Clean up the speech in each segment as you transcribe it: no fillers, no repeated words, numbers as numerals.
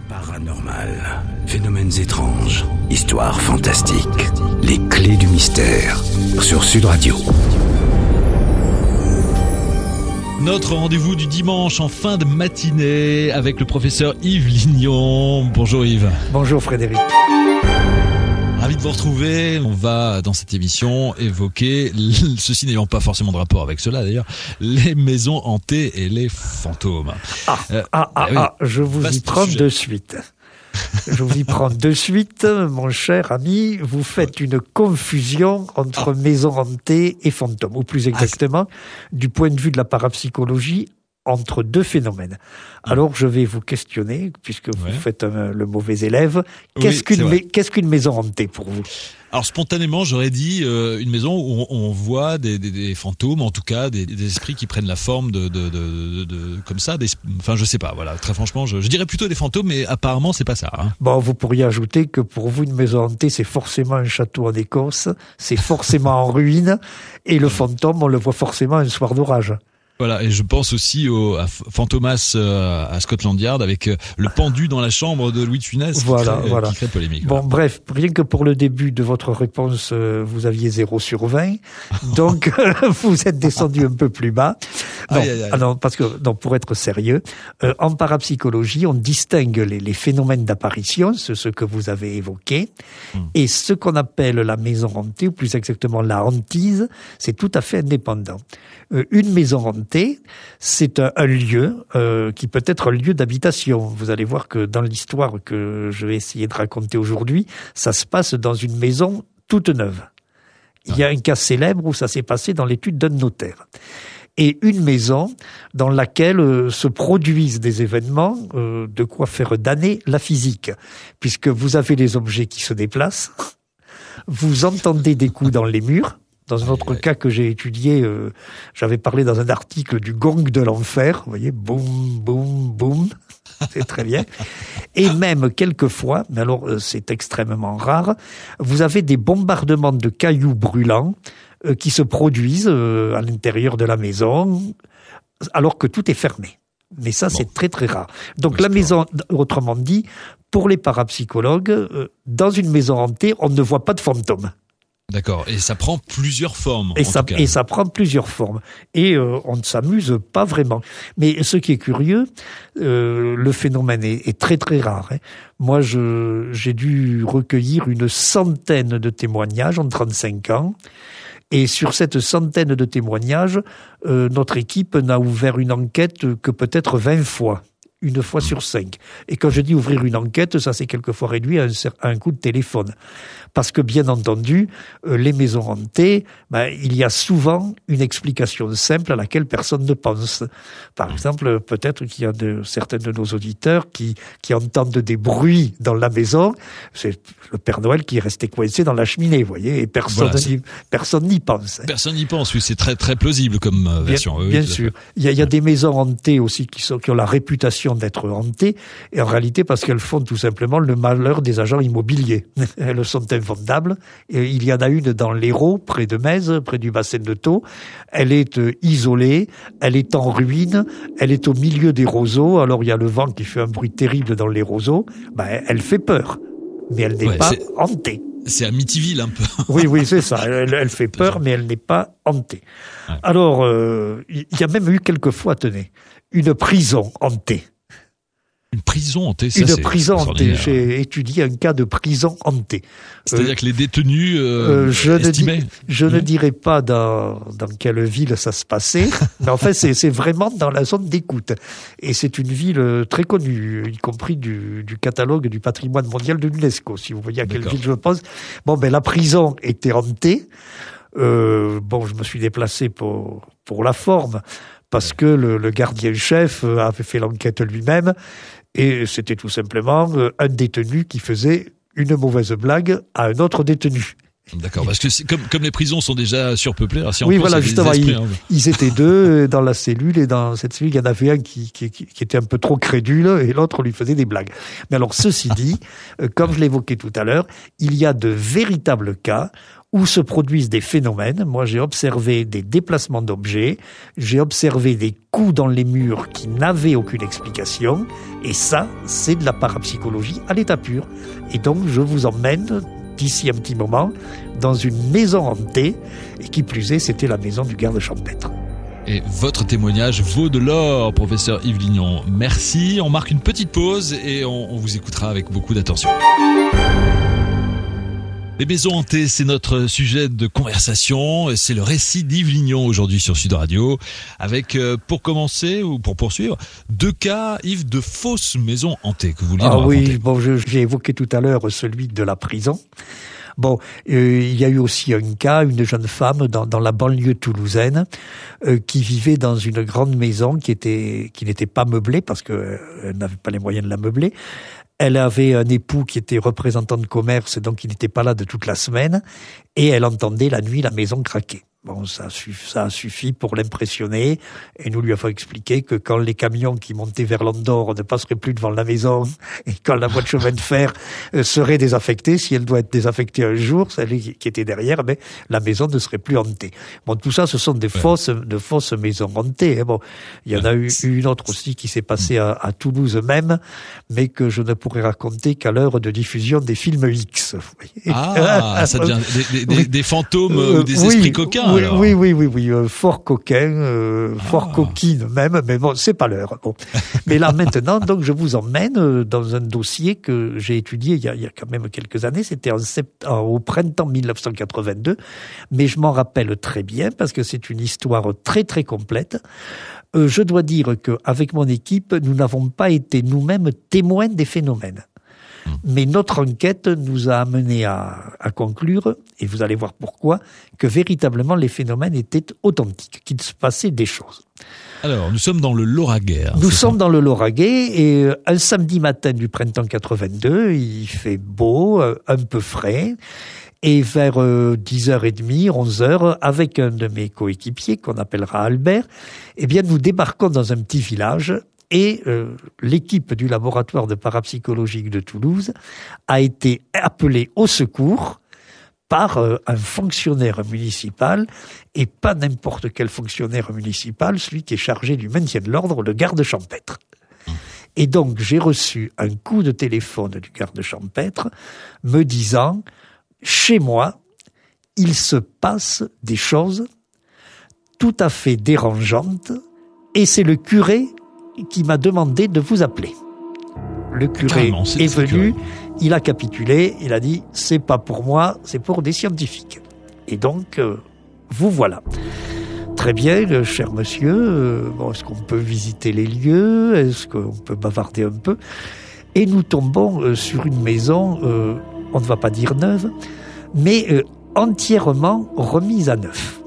Paranormal, phénomènes étranges, histoires fantastiques, les clés du mystère sur Sud Radio. Notre rendez-vous du dimanche en fin de matinée avec le professeur Yves Lignon. Bonjour Yves. Bonjour Frédéric. Ravi de vous retrouver. On va dans cette émission évoquer, ceci n'ayant pas forcément de rapport avec cela d'ailleurs, les maisons hantées et les fantômes. Je vous y prends de suite. Je vous y prends de suite, mon cher ami. Vous faites une confusion entre maisons hantées et fantômes, ou plus exactement, du point de vue de la parapsychologie, entre deux phénomènes. Alors, je vais vous questionner, puisque vous faites le mauvais élève. Qu'est-ce qu'une maison hantée pour vous ? Alors, spontanément, j'aurais dit une maison où on voit des fantômes, en tout cas des esprits qui prennent la forme de comme ça. Enfin, je sais pas. Voilà, très franchement, je dirais plutôt des fantômes, mais apparemment, c'est pas ça. Hein. Bon, vous pourriez ajouter que pour vous, une maison hantée, c'est forcément un château en Écosse, c'est forcément en ruine, et le fantôme, on le voit forcément un soir d'orage. Voilà, et je pense aussi à Fantomas à Scotland Yard avec le pendu dans la chambre de Louis de Funès qui crée polémique. Bon, bref, rien que pour le début de votre réponse, vous aviez 0 sur 20, donc vous êtes descendu un peu plus bas. Non, parce que pour être sérieux, en parapsychologie, on distingue les phénomènes d'apparition, ce que vous avez évoqué, et ce qu'on appelle la maison hantée, ou plus exactement la hantise, c'est tout à fait indépendant. Une maison hantée, c'est un lieu qui peut être un lieu d'habitation. Vous allez voir que dans l'histoire que je vais essayer de raconter aujourd'hui, ça se passe dans une maison toute neuve. Il y a un cas célèbre où ça s'est passé dans l'étude d'un notaire. Et une maison dans laquelle se produisent des événements, de quoi faire damner la physique. Puisque vous avez les objets qui se déplacent, vous entendez des coups dans les murs. Dans un autre cas que j'ai étudié, j'avais parlé dans un article du gong de l'enfer. Vous voyez, boum, boum, boum. C'est très bien. Et même quelquefois, mais alors c'est extrêmement rare, vous avez des bombardements de cailloux brûlants qui se produisent à l'intérieur de la maison, alors que tout est fermé. Mais ça, c'est très très rare. Donc la maison, autrement dit, pour les parapsychologues, dans une maison hantée, on ne voit pas de fantômes. D'accord, et ça prend plusieurs formes. Et ça prend plusieurs formes. Et on ne s'amuse pas vraiment. Mais ce qui est curieux, le phénomène est très très rare. Hein. Moi, j'ai dû recueillir une centaine de témoignages en 35 ans. Et sur cette centaine de témoignages, notre équipe n'a ouvert une enquête que peut-être 20 fois. Une fois sur 5. Et quand je dis ouvrir une enquête, ça s'est quelquefois réduit à un coup de téléphone. Parce que, bien entendu, les maisons hantées, il y a souvent une explication simple à laquelle personne ne pense. Par exemple, peut-être qu'il y a certains de nos auditeurs qui entendent des bruits dans la maison. C'est le Père Noël qui est resté coincé dans la cheminée, vous voyez, et personne n'y pense. Personne n'y pense, oui, c'est très, très plausible comme version. Bien sûr. Il y a des maisons hantées aussi qui ont la réputation d'être hantées, et en réalité parce qu'elles font tout simplement le malheur des agents immobiliers. Elles sont invendables. Et il y en a une dans l'Hérault, près de Metz, près du bassin de Thau. Elle est isolée, elle est en ruine, elle est au milieu des roseaux. Alors il y a le vent qui fait un bruit terrible dans les roseaux. Elle fait peur, mais elle n'est pas hantée. C'est Amityville un peu. Oui, c'est ça. Elle fait peur, mais elle n'est pas hantée. Ouais. Alors, il y a même eu quelquefois, tenez, une prison hantée. Une prison hantée, ça Une prison hantée. J'ai étudié un cas de prison hantée. C'est-à-dire que les détenus estimaient... Je ne dirais pas dans quelle ville ça se passait, mais en fait, c'est vraiment dans la zone d'écoute. Et c'est une ville très connue, y compris du catalogue du patrimoine mondial de l'UNESCO, si vous voyez à quelle ville je pense. La prison était hantée. Je me suis déplacé pour la forme, parce que le gardien-chef avait fait l'enquête lui-même, et c'était tout simplement un détenu qui faisait une mauvaise blague à un autre détenu. D'accord, parce que comme les prisons sont déjà surpeuplées, alors si oui, voilà, justement, ils étaient deux dans la cellule, et dans cette cellule, il y en avait un qui était un peu trop crédule, et l'autre lui faisait des blagues. Mais alors, ceci dit, comme je l'évoquais tout à l'heure, il y a de véritables cas où se produisent des phénomènes. Moi, j'ai observé des déplacements d'objets, j'ai observé des coups dans les murs qui n'avaient aucune explication, et ça, c'est de la parapsychologie à l'état pur. Et donc, je vous emmène d'ici un petit moment dans une maison hantée, et qui plus est, c'était la maison du garde champêtre. Et votre témoignage vaut de l'or, professeur Yves Lignon. Merci, on marque une petite pause et on vous écoutera avec beaucoup d'attention. Les maisons hantées, c'est notre sujet de conversation. C'est le récit d'Yves Lignon aujourd'hui sur Sud Radio. Avec, pour commencer ou pour poursuivre, 2 cas, Yves, de fausses maisons hantées que vous vouliez nous raconter. Oui, bon, j'ai évoqué tout à l'heure celui de la prison. Bon, il y a eu aussi un cas, une jeune femme dans la banlieue toulousaine qui vivait dans une grande maison qui n'était pas meublée parce que elle n'avait pas les moyens de la meubler. Elle avait un époux qui était représentant de commerce, donc il n'était pas là de toute la semaine, et elle entendait la nuit la maison craquer. Bon, ça a suffi pour l'impressionner, et nous lui avons expliqué que quand les camions qui montaient vers l'Andorre ne passeraient plus devant la maison, et quand la voie de chemin de fer serait désaffectée, si elle doit être désaffectée un jour, celle qui était derrière, mais la maison ne serait plus hantée. Bon, tout ça, ce sont de fausses maisons hantées. Bon, il y en a eu une autre aussi qui s'est passée à Toulouse même, mais que je ne pourrais raconter qu'à l'heure de diffusion des films X. Ah, ça devient des fantômes ou des esprits coquins. Oui, fort coquin, fort coquine même, mais bon, c'est pas l'heure. Bon. Mais là, maintenant, donc, je vous emmène dans un dossier que j'ai étudié il y a quand même quelques années, c'était au printemps 1982, mais je m'en rappelle très bien parce que c'est une histoire très très complète. Je dois dire qu'avec mon équipe, nous n'avons pas été nous-mêmes témoins des phénomènes. Mais notre enquête nous a amené à conclure, et vous allez voir pourquoi, que véritablement les phénomènes étaient authentiques, qu'il se passait des choses. Alors, nous sommes dans le Lauragais. Nous sommes dans le Lauragais, et un samedi matin du printemps 82, il fait beau, un peu frais, et vers 10h30, 11h, avec un de mes coéquipiers, qu'on appellera Albert, eh bien, nous débarquons dans un petit village. Et l'équipe du laboratoire de parapsychologie de Toulouse a été appelée au secours par un fonctionnaire municipal, et pas n'importe quel fonctionnaire municipal, celui qui est chargé du maintien de l'ordre, le garde champêtre. Et donc j'ai reçu un coup de téléphone du garde champêtre me disant « Chez moi, il se passe des choses tout à fait dérangeantes, et c'est le curé qui m'a demandé de vous appeler. » Le curé est venu, il a capitulé, il a dit « C'est pas pour moi, c'est pour des scientifiques. » Et donc, vous voilà. Très bien, cher monsieur, est-ce qu'on peut visiter les lieux? Est-ce qu'on peut bavarder un peu? Et nous tombons sur une maison, on ne va pas dire neuve, mais entièrement remise à neuf,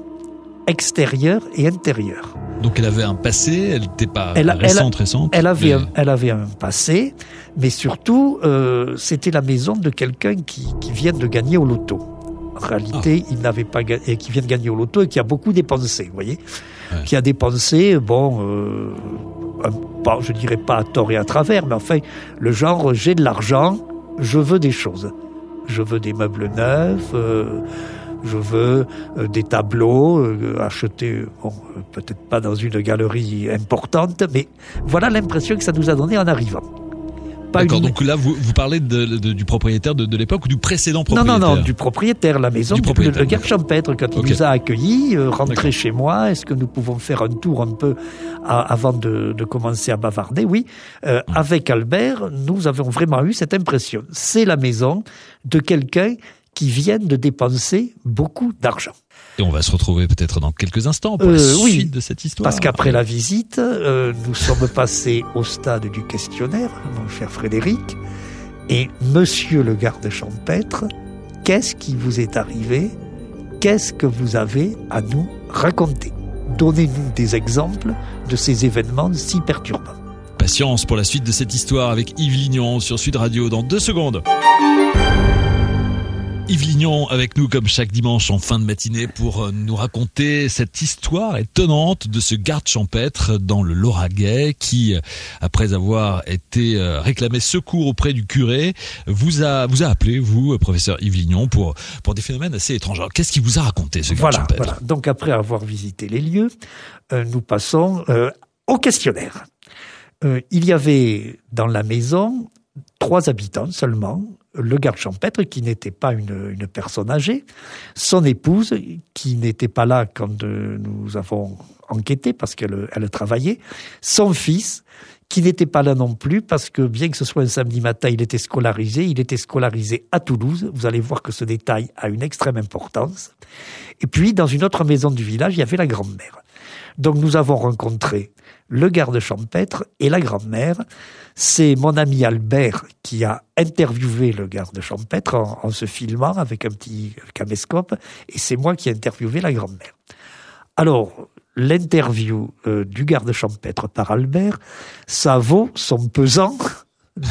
extérieur et intérieur. Donc elle avait un passé, elle n'était pas récente. Elle avait un passé, mais surtout, c'était la maison de quelqu'un qui vient de gagner au loto. En réalité, il n'avait pas gagné, qui vient de gagner au loto et qui a beaucoup dépensé, vous voyez, qui a dépensé, je dirais pas à tort et à travers, mais enfin, le genre, j'ai de l'argent, je veux des choses. Je veux des meubles neufs, je veux des tableaux achetés, peut-être pas dans une galerie importante, mais voilà l'impression que ça nous a donné en arrivant. D'accord, donc là vous parlez du propriétaire de l'époque ou du précédent propriétaire? Non, du propriétaire, la maison, le garde champêtre, quand il nous a accueillis, rentrez chez moi, est-ce que nous pouvons faire un tour un peu avant de commencer à bavarder? Oui, avec Albert, nous avons vraiment eu cette impression. C'est la maison de quelqu'un qui viennent de dépenser beaucoup d'argent. Et on va se retrouver peut-être dans quelques instants pour la suite de cette histoire. Parce qu'après la visite, nous sommes passés au stade du questionnaire, mon cher Frédéric, et monsieur le garde champêtre, qu'est-ce qui vous est arrivé? Qu'est-ce que vous avez à nous raconter? Donnez-nous des exemples de ces événements si perturbants. Patience pour la suite de cette histoire avec Yves Lignon sur Sud Radio dans 2 secondes. Yves Lignon avec nous comme chaque dimanche en fin de matinée pour nous raconter cette histoire étonnante de ce garde champêtre dans le Lauragais qui, après avoir été réclamé secours auprès du curé, vous a appelé, vous, professeur Yves Lignon, pour des phénomènes assez étranges. Alors, qu'est-ce qu'il vous a raconté, ce garde champêtre ? Voilà. Donc après avoir visité les lieux, nous passons au questionnaire. Il y avait dans la maison 3 habitants seulement, le garde champêtre qui n'était pas une personne âgée, son épouse qui n'était pas là quand nous avons enquêté parce qu'elle travaillait, son fils qui n'était pas là non plus parce que bien que ce soit un samedi matin, il était scolarisé à Toulouse. Vous allez voir que ce détail a une extrême importance. Et puis dans une autre maison du village, il y avait la grand-mère. Donc nous avons rencontré le garde champêtre et la grand-mère. C'est mon ami Albert qui a interviewé le garde champêtre en se filmant avec un petit caméscope, et c'est moi qui ai interviewé la grand-mère. Alors, l'interview du garde champêtre par Albert, ça vaut son pesant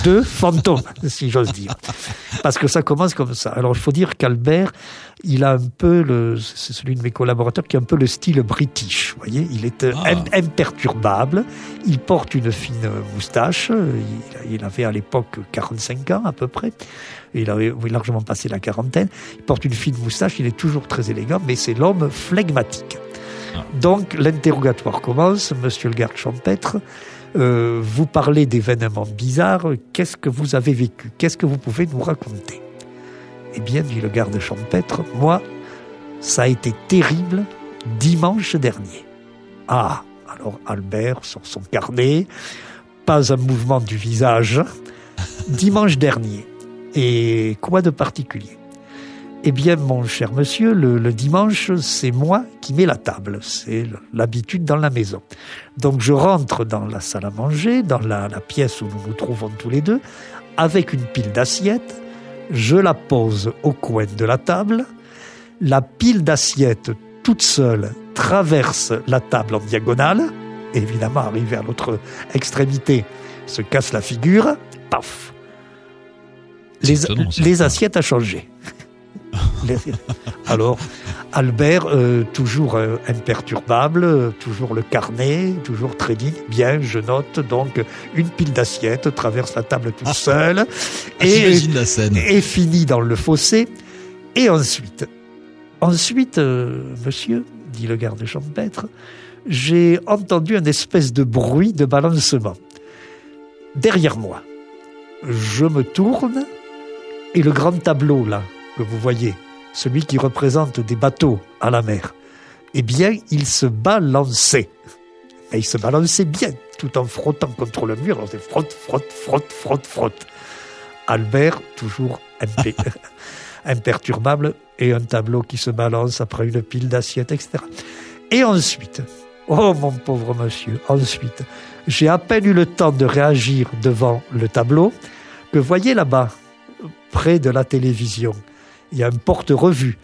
de fantômes, si j'ose dire. Parce que ça commence comme ça. Alors, il faut dire qu'Albert, il a un peu c'est celui de mes collaborateurs qui a un peu le style british, vous voyez. Il est imperturbable. Il porte une fine moustache. Il avait à l'époque 45 ans, à peu près. Il avait largement passé la quarantaine. Il porte une fine moustache. Il est toujours très élégant, mais c'est l'homme flegmatique. Donc, l'interrogatoire commence. Monsieur le garde champêtre, vous parlez d'événements bizarres, qu'est-ce que vous avez vécu ? Qu'est-ce que vous pouvez nous raconter ? Eh bien, dit le garde champêtre, moi, ça a été terrible dimanche dernier. Ah, alors Albert, sur son carnet, pas un mouvement du visage. Dimanche dernier. Et quoi de particulier ? Eh bien, mon cher monsieur, le dimanche, c'est moi qui mets la table. C'est l'habitude dans la maison. Donc, je rentre dans la salle à manger, dans la pièce où nous nous trouvons tous les deux, avec une pile d'assiettes. Je la pose au coin de la table. La pile d'assiettes, toute seule, traverse la table en diagonale. Évidemment, arrivé à l'autre extrémité, se casse la figure. Paf ! Les assiettes ont changé. Alors, Albert, toujours imperturbable, toujours le carnet, toujours très digne. Bien, je note donc une pile d'assiettes traverse la table toute seule j'imagine la scène. Et finit dans le fossé. Et ensuite, monsieur, dit le garde champêtre, j'ai entendu une espèce de bruit de balancement. Derrière moi, je me tourne et le grand tableau là, que vous voyez, celui qui représente des bateaux à la mer, eh bien, il se balançait. Et il se balançait bien, tout en frottant contre le mur. Alors, c'est frotte. Albert, toujours imperturbable, et un tableau qui se balance après une pile d'assiettes, etc. Et ensuite, oh mon pauvre monsieur, j'ai à peine eu le temps de réagir devant le tableau, que voyez là-bas, près de la télévision, il y a un porte-revue.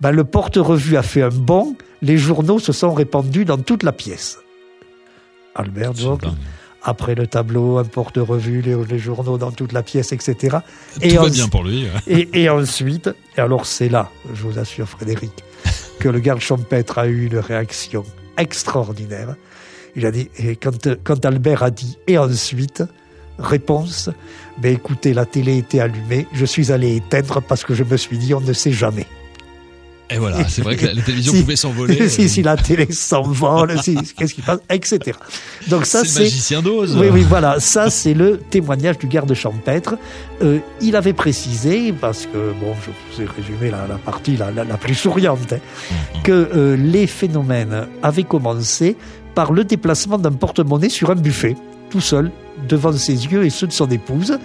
Le porte-revue a fait un bond, les journaux se sont répandus dans toute la pièce. Albert, donc, après le tableau, un porte-revue, les journaux dans toute la pièce, etc. Tout va bien pour lui. Et ensuite, et alors c'est là, je vous assure Frédéric, que le garde champêtre a eu une réaction extraordinaire. Il a dit, et quand Albert a dit « et ensuite », réponse, écoutez, la télé était allumée, je suis allé éteindre parce que je me suis dit, on ne sait jamais. Et voilà, c'est vrai que la télévision pouvait s'envoler. Si la télé s'envole, qu'est-ce qui passe, etc. Donc ça, c'est le magicien d'Oz. Oui, voilà, ça c'est le témoignage du garde champêtre. Il avait précisé, parce que, je vous ai résumé la partie la plus souriante, que les phénomènes avaient commencé par le déplacement d'un porte-monnaie sur un buffet, tout seul, devant ses yeux et ceux de son épouse.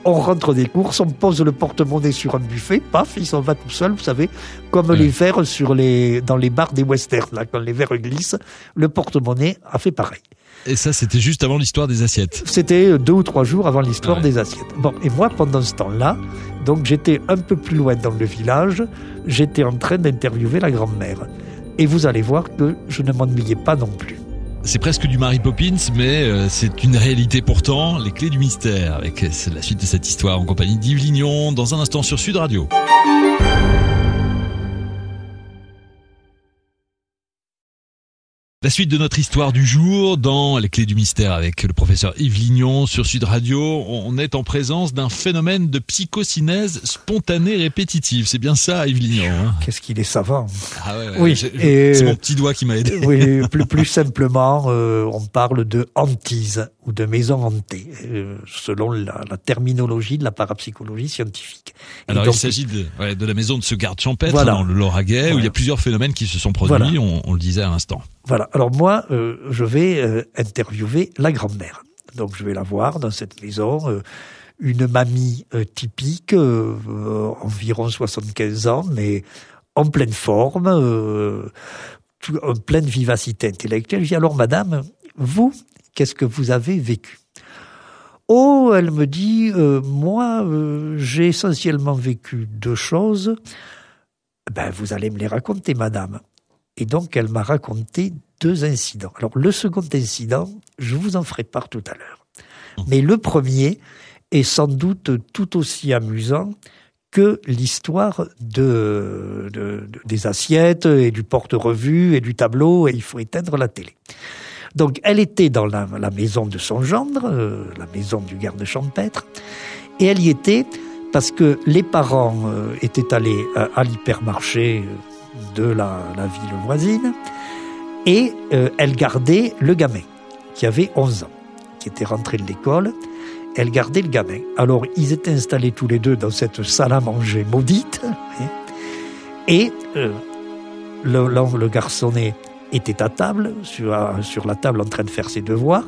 On rentre des courses, on pose le porte-monnaie sur un buffet, paf, il s'en va tout seul, vous savez, comme les verres dans les bars des westerns, là, quand les verres glissent, le porte-monnaie a fait pareil. Et ça, c'était juste avant l'histoire des assiettes. C'était 2 ou 3 jours avant l'histoire des assiettes. Et moi, pendant ce temps-là, donc j'étais un peu plus loin dans le village, j'étais en train d'interviewer la grand-mère. Et vous allez voir que je ne m'ennuyais pas non plus. C'est presque du Mary Poppins, mais c'est une réalité pourtant. Les clés du mystère, avec la suite de cette histoire en compagnie d'Yves Lignon, dans un instant sur Sud Radio. La suite de notre histoire du jour dans Les Clés du Mystère avec le professeur Yves Lignon sur Sud Radio. On est en présence d'un phénomène de psychocinèse spontanée répétitive. C'est bien ça, Yves Lignon, hein? Qu'est-ce qu'il est savant. Ah ouais, oui. C'est mon petit doigt qui m'a aidé. Oui, plus simplement, on parle de hantise ou de maison hantée, selon la terminologie de la parapsychologie scientifique. Alors donc, il s'agit de la maison de ce garde champêtre dans le Lauragais, où il y a plusieurs phénomènes qui se sont produits, on le disait à l'instant. Voilà. Alors moi, je vais interviewer la grand-mère. Donc je vais la voir dans cette maison, une mamie typique, environ 75 ans, mais en pleine forme, en pleine vivacité intellectuelle. Je dis alors, madame, vous, qu'est-ce que vous avez vécu ? Oh, elle me dit, moi, j'ai essentiellement vécu 2 choses. Ben, vous allez me les raconter, madame. Et donc, elle m'a raconté 2 incidents. Alors, le second incident, je vous en ferai part tout à l'heure. Mais le premier est sans doute tout aussi amusant que l'histoire des assiettes et du porte-revue et du tableau et il faut éteindre la télé. Donc, elle était dans la maison de son gendre, la maison du garde champêtre, et elle y était parce que les parents étaient allés à l'hypermarché de la ville voisine, et elle gardait le gamin, qui avait 11 ans, qui était rentré de l'école. Elle gardait le gamin. Alors, ils étaient installés tous les deux dans cette salle à manger maudite, et le garçonnet était à table, sur la table en train de faire ses devoirs,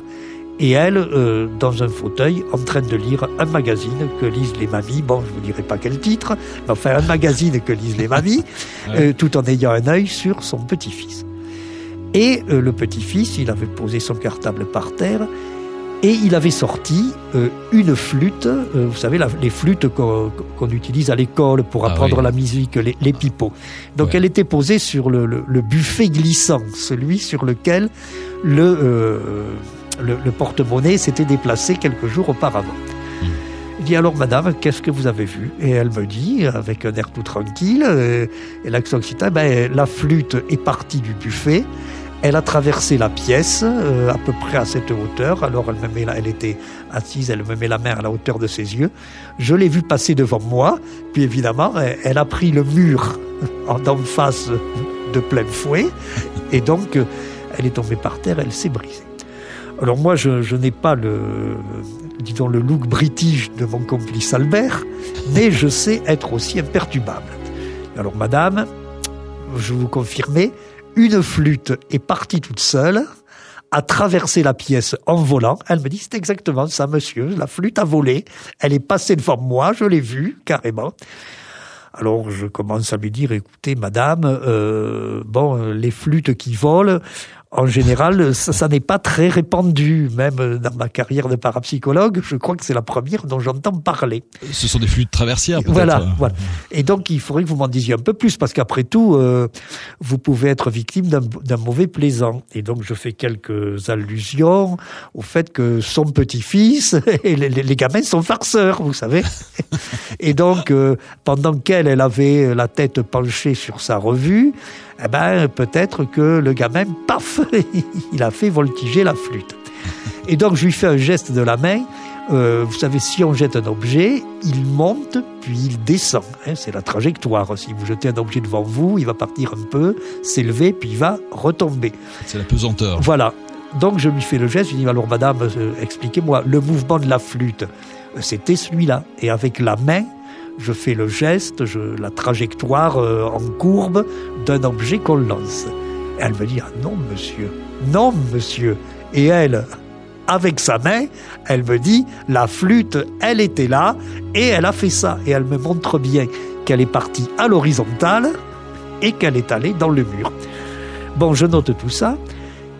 et elle, dans un fauteuil, en train de lire un magazine que lisent les mamies. Bon, je vous dirai pas quel titre, mais enfin un magazine que lisent les mamies, tout en ayant un œil sur son petit-fils. Et le petit-fils, il avait posé son cartable par terre, et il avait sorti une flûte, vous savez, les flûtes qu'on utilise à l'école pour apprendre la musique, les pipeaux. Donc elle était posée sur le buffet glissant, celui sur lequel le porte-monnaie s'était déplacé quelques jours auparavant. Je dis alors, madame, qu'est-ce que vous avez vu ? Et elle me dit, avec un air tout tranquille, et l'accent occitan, la flûte est partie du buffet. Elle a traversé la pièce, à peu près à cette hauteur. Alors elle était assise, elle me met la main à la hauteur de ses yeux. Je l'ai vue passer devant moi. Puis évidemment, elle a pris le mur d'en face de plein fouet. Et donc, elle est tombée par terre, elle s'est brisée. Alors moi, je n'ai pas le look british de mon complice Albert, mais je sais être aussi imperturbable. Alors madame, je vous confirmais, une flûte est partie toute seule, a traversé la pièce en volant. Elle me dit, c'est exactement ça, monsieur. La flûte a volé. Elle est passée devant moi, je l'ai vue, carrément. Alors, je commence à lui dire, écoutez, madame, les flûtes qui volent, en général, ça n'est pas très répandu. Même dans ma carrière de parapsychologue, je crois que c'est la première dont j'entends parler. Ce sont des flûtes traversières, peut-être. Voilà. Et donc, il faudrait que vous m'en disiez un peu plus, parce qu'après tout, vous pouvez être victime d'un mauvais plaisant. Et donc, je fais quelques allusions au fait que son petit-fils et les gamins sont farceurs, vous savez. Et donc, pendant qu'elle avait la tête penchée sur sa revue, peut-être que le gamin, paf, il a fait voltiger la flûte. Et donc, je lui fais un geste de la main. Vous savez, si on jette un objet, il monte, puis il descend. C'est la trajectoire. Si vous jetez un objet devant vous, il va partir un peu, s'élever, puis il va retomber. C'est la pesanteur. Voilà. Donc, je lui fais le geste. Je lui dis, alors, madame, expliquez-moi, le mouvement de la flûte, c'était celui-là. Et avec la main, je fais le geste, la trajectoire en courbe d'un objet qu'on lance. Et elle me dit, ah non monsieur. Et elle, avec sa main, elle me dit, la flûte, elle était là, et elle a fait ça. Et elle me montre bien qu'elle est partie à l'horizontale, et qu'elle est allée dans le mur. Bon, je note tout ça,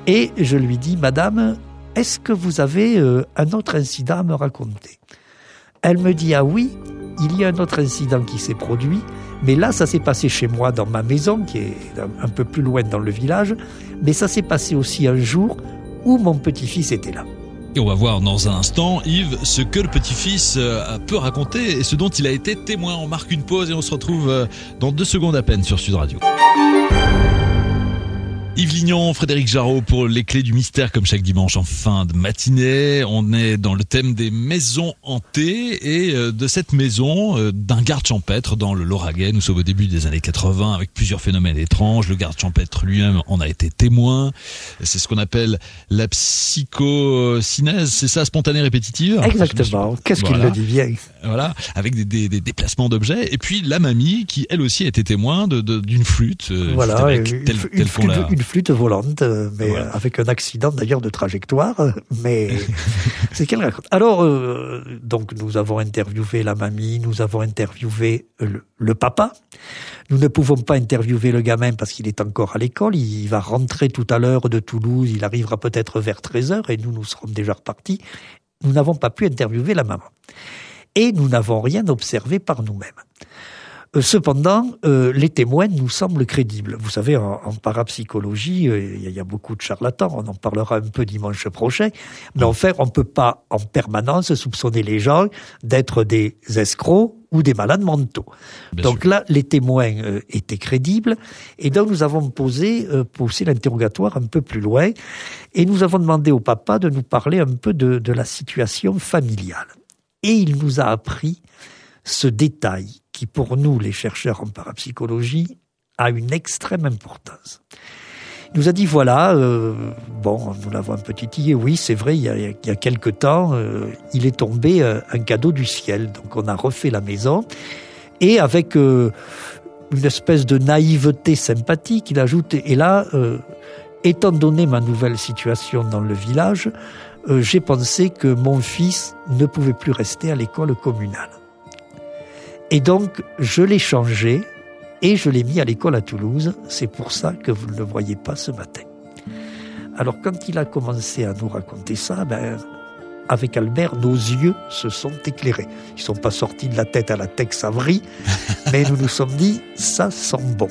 et je lui dis, madame, est-ce que vous avez un autre incident à me raconter ? Elle me dit, ah oui, il y a un autre incident qui s'est produit, mais là, ça s'est passé chez moi, dans ma maison, qui est un peu plus loin dans le village, mais ça s'est passé aussi un jour où mon petit-fils était là. Et on va voir dans un instant, Yves, ce que le petit-fils peut raconter et ce dont il a été témoin. On marque une pause et on se retrouve dans 2 secondes à peine sur Sud Radio. Yves Lignon, Frédéric Jarraud pour les clés du mystère comme chaque dimanche en fin de matinée. On est dans le thème des maisons hantées et de cette maison d'un garde champêtre dans le Lauragais. Nous sommes au début des années 80 avec plusieurs phénomènes étranges. Le garde champêtre lui-même en a été témoin. C'est ce qu'on appelle la psychocinèse, c'est ça, spontanée répétitive? Exactement. Qu'est-ce qu'il le dit bien? Voilà, avec des déplacements d'objets. Et puis la mamie qui elle aussi a été témoin d'une flûte. Voilà, une flûte volante, mais voilà. Avec un accident d'ailleurs de trajectoire, mais c'est qu'elle raconte. Alors, donc nous avons interviewé la mamie, nous avons interviewé le papa. Nous ne pouvons pas interviewer le gamin parce qu'il est encore à l'école, il va rentrer tout à l'heure de Toulouse, il arrivera peut-être vers 13h et nous serons déjà repartis. Nous n'avons pas pu interviewer la maman. Et nous n'avons rien observé par nous-mêmes. Cependant, les témoins nous semblent crédibles. Vous savez, en parapsychologie, il y a beaucoup de charlatans. On en parlera un peu dimanche prochain. Mais en fait, on ne peut pas en permanence soupçonner les gens d'être des escrocs ou des malades mentaux. Bien donc sûr. Là, les témoins étaient crédibles. Et donc, nous avons poussé l'interrogatoire un peu plus loin. Et nous avons demandé au papa de nous parler un peu de la situation familiale. Et il nous a appris ce détail qui, pour nous, les chercheurs en parapsychologie, a une extrême importance. Il nous a dit, voilà, nous l'avons un peu titillé, oui, c'est vrai, il y a quelque temps, il est tombé un cadeau du ciel. Donc on a refait la maison, et avec une espèce de naïveté sympathique, il ajoute, et là, étant donné ma nouvelle situation dans le village, j'ai pensé que mon fils ne pouvait plus rester à l'école communale. Et donc, je l'ai changé et je l'ai mis à l'école à Toulouse. C'est pour ça que vous ne le voyez pas ce matin. Alors, quand il a commencé à nous raconter ça, avec Albert, nos yeux se sont éclairés. Ils ne sont pas sortis de la tête à la Tex Avery, mais nous nous sommes dit, ça sent bon.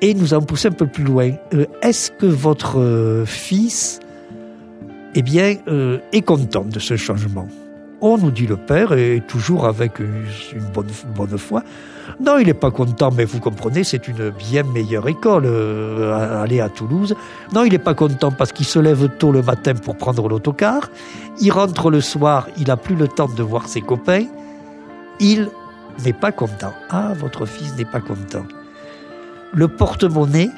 Et nous avons poussé un peu plus loin. Est-ce que votre fils, est content de ce changement? On nous dit le père, et toujours avec une bonne foi. Non, il n'est pas content, mais vous comprenez, c'est une bien meilleure école, aller à Toulouse. Non, il n'est pas content parce qu'il se lève tôt le matin pour prendre l'autocar. Il rentre le soir, il n'a plus le temps de voir ses copains. Il n'est pas content. Ah, votre fils n'est pas content. Le porte-monnaie,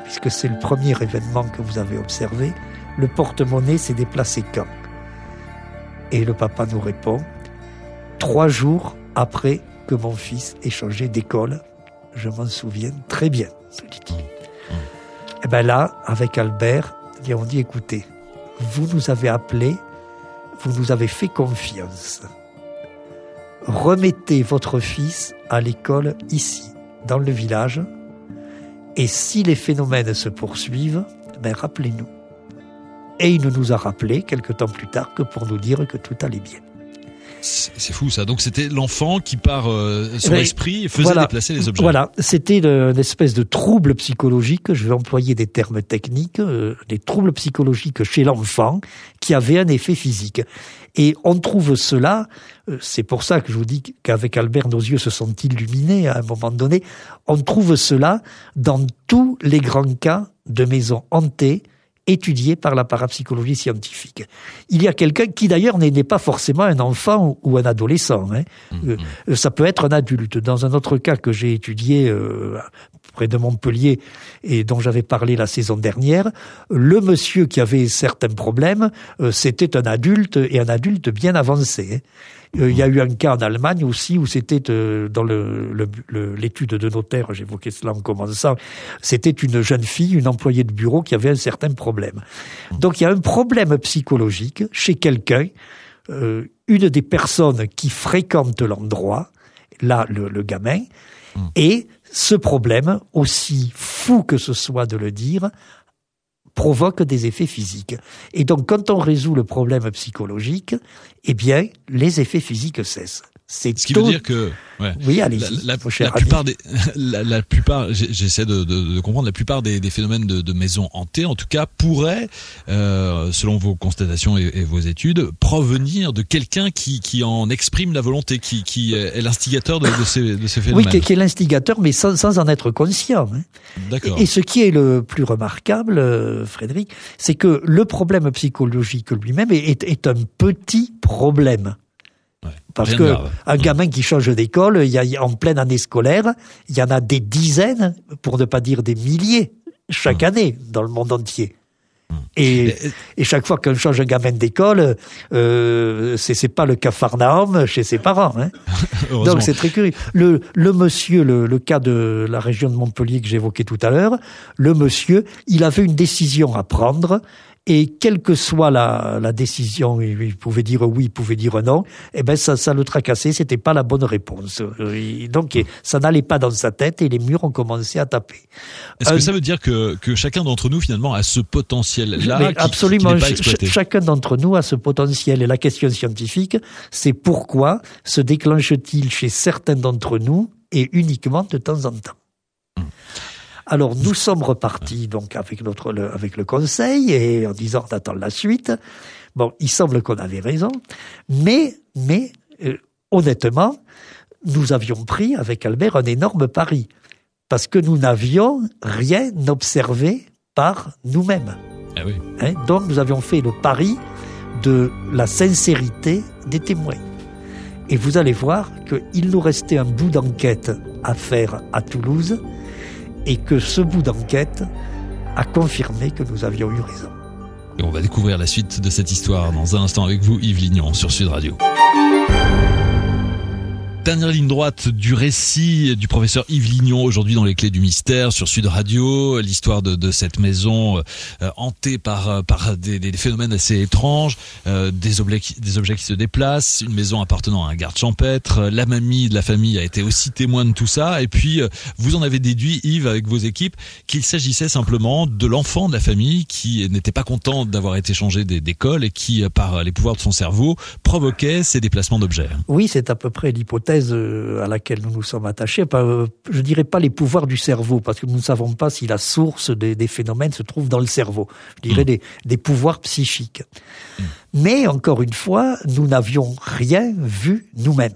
puisque c'est le premier événement que vous avez observé, le porte-monnaie s'est déplacé quand? Et le papa nous répond, 3 jours après que mon fils ait changé d'école, je m'en souviens très bien, se dit-il. Et là, avec Albert, on dit, écoutez, vous nous avez appelés, vous nous avez fait confiance. Remettez votre fils à l'école ici, dans le village, et si les phénomènes se poursuivent, rappelez-nous. Et il nous a rappelé, quelque temps plus tard, que pour nous dire que tout allait bien. C'est fou ça. Donc c'était l'enfant qui, par son esprit, faisait déplacer les objets. Voilà, c'était une espèce de trouble psychologique, je vais employer des termes techniques, des troubles psychologiques chez l'enfant qui avaient un effet physique. Et on trouve cela, c'est pour ça que je vous dis qu'avec Albert, nos yeux se sont illuminés à un moment donné, on trouve cela dans tous les grands cas de maisons hantées, étudié par la parapsychologie scientifique. Il y a quelqu'un qui d'ailleurs n'est pas forcément un enfant ou un adolescent. Ça peut être un adulte. Dans un autre cas que j'ai étudié près de Montpellier et dont j'avais parlé la saison dernière, le monsieur qui avait certains problèmes, c'était un adulte et un adulte bien avancé. Il y a eu un cas en Allemagne aussi où c'était dans l'étude de notaire, j'évoquais cela en commençant, c'était une jeune fille, une employée de bureau qui avait un certain problème. Donc il y a un problème psychologique chez quelqu'un, une des personnes qui fréquente l'endroit, là le gamin, et ce problème, aussi fou que ce soit de le dire, provoque des effets physiques. Et donc, quand on résout le problème psychologique, les effets physiques cessent. C'est ce qui veut dire que oui, allez-y. La plupart, j'essaie de comprendre, la plupart des phénomènes de maisons hantées, en tout cas, pourraient, selon vos constatations et vos études, provenir de quelqu'un qui en exprime la volonté, qui est l'instigateur de ces phénomènes. Oui, qui est l'instigateur, mais sans en être conscient. Hein. D'accord. Et ce qui est le plus remarquable, Frédéric, c'est que le problème psychologique lui-même est un petit problème. Ouais, parce que un gamin qui change d'école, en pleine année scolaire, il y en a des dizaines, pour ne pas dire des milliers, chaque année dans le monde entier. Et chaque fois qu'on change un gamin d'école, c'est pas le Capharnaüm chez ses parents. Hein. Donc c'est très curieux. Le monsieur, le cas de la région de Montpellier que j'évoquais tout à l'heure, le monsieur, il avait une décision à prendre. Et quelle que soit la décision, il pouvait dire oui, il pouvait dire non, eh ben ça le tracassait, c'était pas la bonne réponse. Donc ça n'allait pas dans sa tête et les murs ont commencé à taper. Est-ce que ça veut dire que chacun d'entre nous finalement a ce potentiel-là absolument, qui n'est pas exploité? Chacun d'entre nous a ce potentiel et la question scientifique, c'est pourquoi se déclenche-t-il chez certains d'entre nous et uniquement de temps en temps. Alors nous sommes repartis donc avec le conseil et en disant on attend la suite. Bon, il semble qu'on avait raison, mais honnêtement, nous avions pris avec Albert un énorme pari parce que nous n'avions rien observé par nous-mêmes. Ah oui. Hein, donc nous avions fait le pari de la sincérité des témoins. Et vous allez voir qu'il nous restait un bout d'enquête à faire à Toulouse. Et que ce bout d'enquête a confirmé que nous avions eu raison. Et on va découvrir la suite de cette histoire dans un instant avec vous, Yves Lignon, sur Sud Radio. Dernière ligne droite du récit du professeur Yves Lignon aujourd'hui dans les clés du mystère sur Sud Radio, l'histoire de cette maison hantée par des phénomènes assez étranges, des objets qui se déplacent, une maison appartenant à un garde champêtre, la mamie de la famille a été aussi témoin de tout ça, et puis vous en avez déduit, Yves, avec vos équipes, qu'il s'agissait simplement de l'enfant de la famille qui n'était pas content d'avoir été changé d'école et qui, par les pouvoirs de son cerveau, provoquait ces déplacements d'objets. Oui, c'est à peu près l'hypothèse à laquelle nous nous sommes attachés. Je dirais pas les pouvoirs du cerveau, parce que nous ne savons pas si la source des phénomènes se trouve dans le cerveau. Je dirais des pouvoirs psychiques. Mais, encore une fois, nous n'avions rien vu nous-mêmes.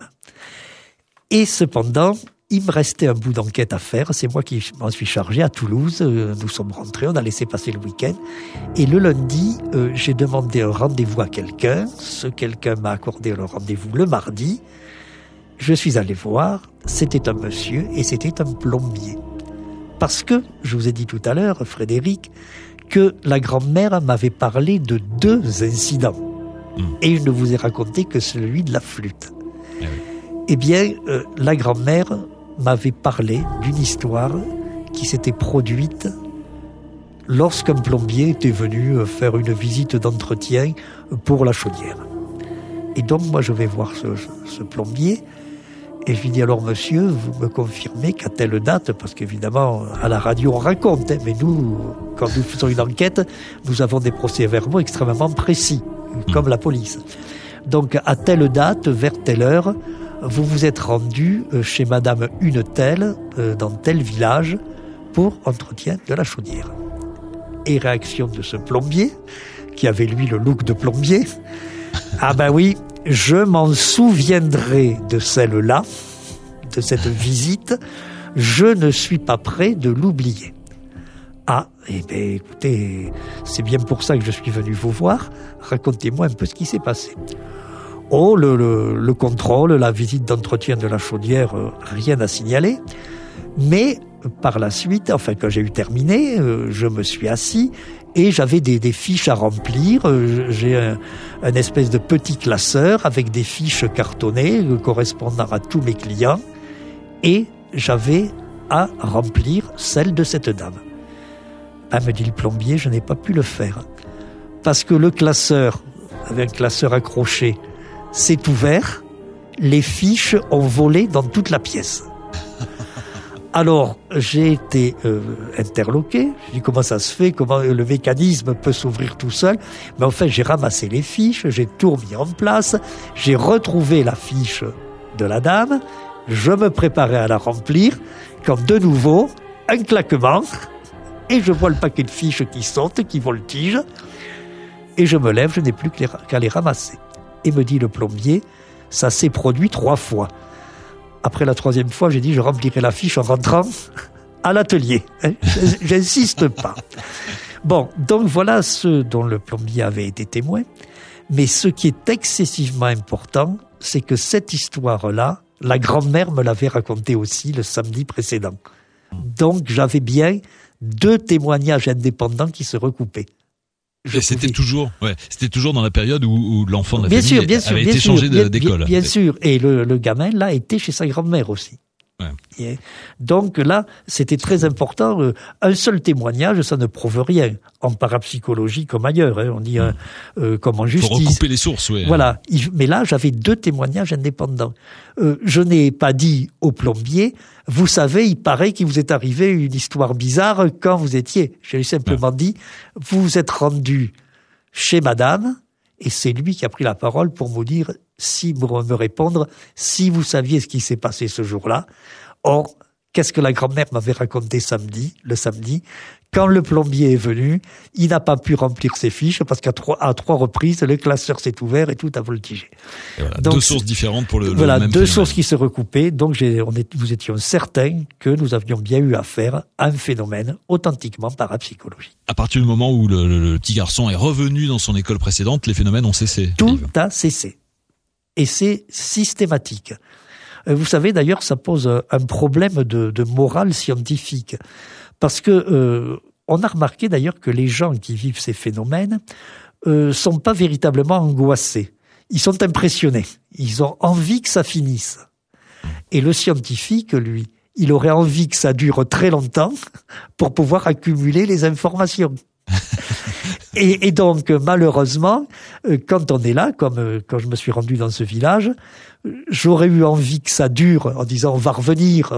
Et cependant, il me restait un bout d'enquête à faire. C'est moi qui m'en suis chargé à Toulouse. Nous sommes rentrés, on a laissé passer le week-end. Et le lundi, j'ai demandé un rendez-vous à quelqu'un. Ce quelqu'un m'a accordé le rendez-vous le mardi. Je suis allé voir, c'était un monsieur et c'était un plombier. Parce que, je vous ai dit tout à l'heure, Frédéric, que la grand-mère m'avait parlé de 2 incidents. Et je ne vous ai raconté que celui de la flûte. Eh bien, la grand-mère m'avait parlé d'une histoire qui s'était produite lorsqu'un plombier était venu faire une visite d'entretien pour la chaudière. Et donc, moi, je vais voir ce plombier et je lui dis, alors monsieur, vous me confirmez qu'à telle date, parce qu'évidemment, à la radio, on raconte, mais nous, quand nous faisons une enquête, nous avons des procès-verbaux extrêmement précis, comme la police. Donc, à telle date, vers telle heure, vous vous êtes rendu chez madame une telle, dans tel village, pour entretien de la chaudière. Et réaction de ce plombier, qui avait lui le look de plombier, ah ben oui, je m'en souviendrai de celle-là, de cette visite, je ne suis pas prêt de l'oublier. Ah, eh bien écoutez, c'est bien pour ça que je suis venu vous voir, racontez-moi un peu ce qui s'est passé. Oh, le contrôle, la visite d'entretien de la chaudière, rien à signaler, mais par la suite, enfin quand j'ai eu terminé, je me suis assis et j'avais des fiches à remplir. J'ai un espèce de petit classeur avec des fiches cartonnées correspondant à tous mes clients et j'avais à remplir celle de cette dame. Ah, me dit le plombier, je n'ai pas pu le faire parce que le classeur, avec un classeur accroché, s'est ouvert, les fiches ont volé dans toute la pièce. Alors, j'ai été interloqué. J'ai dit comment ça se fait, comment le mécanisme peut s'ouvrir tout seul. Mais enfin, j'ai ramassé les fiches, j'ai tout remis en place, j'ai retrouvé la fiche de la dame. Je me préparais à la remplir, quand de nouveau, un claquement, et je vois le paquet de fiches qui saute, qui voltige, et je me lève, je n'ai plus qu'à les ramasser. Et me dit le plombier, ça s'est produit 3 fois. Après la 3e fois, j'ai dit, je remplirai la fiche en rentrant à l'atelier. J'insiste pas. Bon, donc voilà ce dont le plombier avait été témoin. Mais ce qui est excessivement important, c'est que cette histoire-là, la grand-mère me l'avait racontée aussi le samedi précédent. Donc j'avais bien 2 témoignages indépendants qui se recoupaient. Et c'était toujours dans la période où l'enfant de la famille avait été changé d'école. Bien sûr. Et le gamin, là, était chez sa grand-mère aussi. Ouais. Et donc là, c'était très important. Un seul témoignage, ça ne prouve rien. En parapsychologie comme ailleurs, on dit comme en justice. Il faut recouper les sources, oui. Voilà. Mais là, j'avais 2 témoignages indépendants. Je n'ai pas dit au plombier, vous savez, il paraît qu'il vous est arrivé une histoire bizarre quand vous étiez. J'ai simplement dit, vous vous êtes rendu chez madame, et c'est lui qui a pris la parole pour me dire, me répondre, si vous saviez ce qui s'est passé ce jour-là. Or, qu'est-ce que la grand-mère m'avait raconté le samedi, quand le plombier est venu, il n'a pas pu remplir ses fiches parce qu'à 3 reprises, le classeur s'est ouvert et tout a voltigé. Et voilà, donc, 2 sources différentes pour le même Voilà, 2 phénomène. sources qui se recoupaient. Donc, nous étions certains que nous avions bien eu affaire à un phénomène authentiquement parapsychologique. À partir du moment où le petit garçon est revenu dans son école précédente, les phénomènes ont cessé. Tout a cessé. Et c'est systématique. Vous savez, d'ailleurs, ça pose un problème de morale scientifique. Parce que on a remarqué d'ailleurs que les gens qui vivent ces phénomènes sont pas véritablement angoissés. Ils sont impressionnés. Ils ont envie que ça finisse. Et le scientifique, lui, il aurait envie que ça dure très longtemps pour pouvoir accumuler les informations. Et donc, malheureusement, quand on est là, comme quand je me suis rendu dans ce village, j'aurais eu envie que ça dure en disant on va revenir,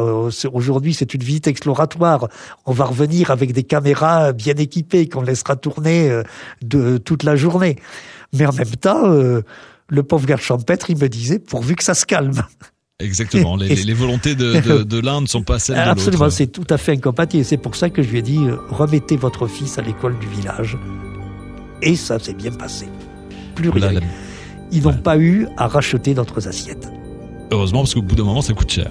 aujourd'hui c'est une visite exploratoire, on va revenir avec des caméras bien équipées qu'on laissera tourner toute la journée. Mais en même temps, le pauvre gars champêtre, il me disait pourvu que ça se calme. Exactement, les volontés de l'un ne sont pas celles de l'autre. Absolument, c'est tout à fait incompatible. C'est pour ça que je lui ai dit, remettez votre fils à l'école du village. Et ça s'est bien passé. Plus rien. Ils n'ont pas eu à racheter d'autres assiettes. Heureusement, parce qu'au bout d'un moment, ça coûte cher.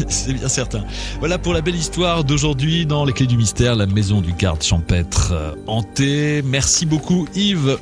C'est bien certain. Voilà pour la belle histoire d'aujourd'hui dans Les Clés du Mystère, la maison du garde champêtre hantée. Merci beaucoup Yves.